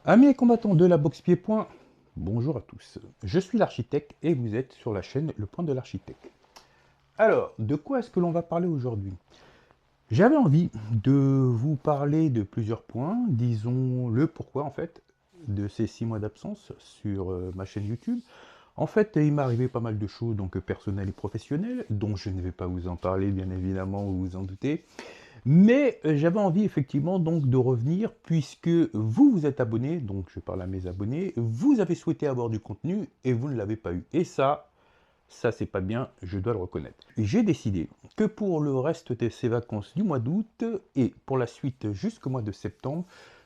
Amis et combattants de la boxe pied-point, bonjour à tous. Je suis l'architecte et vous êtes sur la chaîne Le Point de l'Architecte. Alors, de quoi est-ce que l'on va parler aujourd'hui? J'avais envie de vous parler de plusieurs points, disons le pourquoi en fait de ces 6 mois d'absence sur ma chaîne YouTube. En fait, il m'est arrivé pas mal de choses donc personnelles et professionnelles, dont je ne vais pas vous en parler bien évidemment, vous vous en doutez. Mais j'avais envie effectivement donc de revenir puisque vous vous êtes abonné, donc je parle à mes abonnés, vous avez souhaité avoir du contenu et vous ne l'avez pas eu. Et ça c'est pas bien, je dois le reconnaître. J'ai décidé que pour le reste de ces vacances du mois d'août et pour la suite jusqu'au mois de septembre,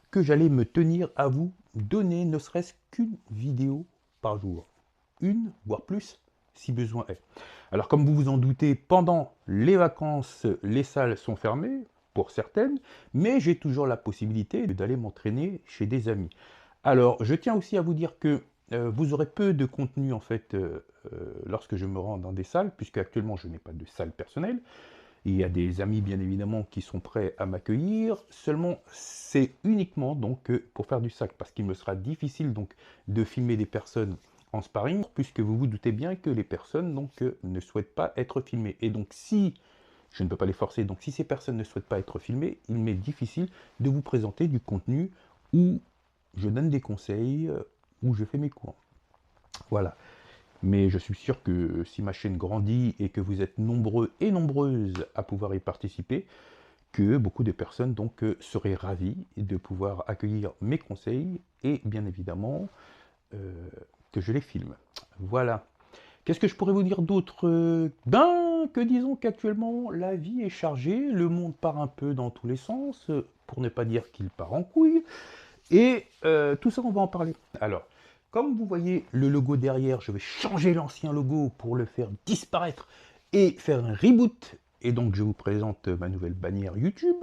que j'allais me tenir à vous donner ne serait-ce qu'une vidéo par jour. Une, voire plus, si besoin est. Alors comme vous vous en doutez, pendant les vacances, les salles sont fermées, pour certaines, mais j'ai toujours la possibilité d'aller m'entraîner chez des amis. Alors je tiens aussi à vous dire que vous aurez peu de contenu en fait lorsque je me rends dans des salles, puisque actuellement je n'ai pas de salle personnelle. Il y a des amis bien évidemment qui sont prêts à m'accueillir, seulement c'est uniquement donc pour faire du sac, parce qu'il me sera difficile donc de filmer des personnes en sparring, puisque vous vous doutez bien que les personnes donc ne souhaitent pas être filmées. Et donc si je ne peux pas les forcer, donc si ces personnes ne souhaitent pas être filmées, il m'est difficile de vous présenter du contenu où je donne des conseils, où je fais mes cours. Voilà. Mais je suis sûr que si ma chaîne grandit et que vous êtes nombreux et nombreuses à pouvoir y participer, que beaucoup de personnes donc seraient ravies de pouvoir accueillir mes conseils et bien évidemment euh, que je les filme. Voilà. Qu'est-ce que je pourrais vous dire d'autre? Ben, que disons qu'actuellement la vie est chargée, le monde part un peu dans tous les sens, pour ne pas dire qu'il part en couille, et tout ça on va en parler. Alors, comme vous voyez le logo derrière, je vais changer l'ancien logo pour le faire disparaître et faire un reboot. Et donc je vous présente ma nouvelle bannière YouTube.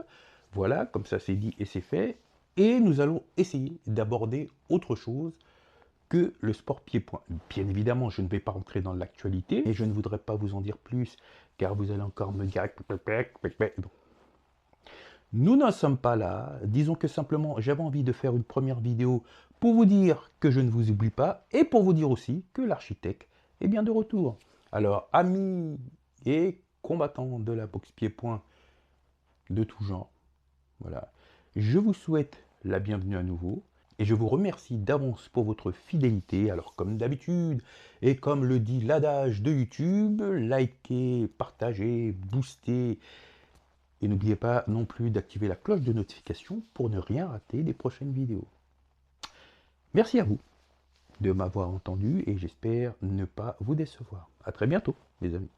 Voilà, comme ça c'est dit et c'est fait. Et nous allons essayer d'aborder autre chose que le sport pied-point. Bien évidemment, je ne vais pas rentrer dans l'actualité et je ne voudrais pas vous en dire plus car vous allez encore me dire nous n'en sommes pas là. Disons que simplement, j'avais envie de faire une première vidéo pour vous dire que je ne vous oublie pas et pour vous dire aussi que l'architecte est bien de retour. Alors, amis et combattants de la boxe pied-point de tout genre, voilà, je vous souhaite la bienvenue à nouveau et je vous remercie d'avance pour votre fidélité. Alors, comme d'habitude, et comme le dit l'adage de YouTube, likez, partagez, boostez et n'oubliez pas non plus d'activer la cloche de notification pour ne rien rater des prochaines vidéos. Merci à vous de m'avoir entendu et j'espère ne pas vous décevoir. A très bientôt, les amis.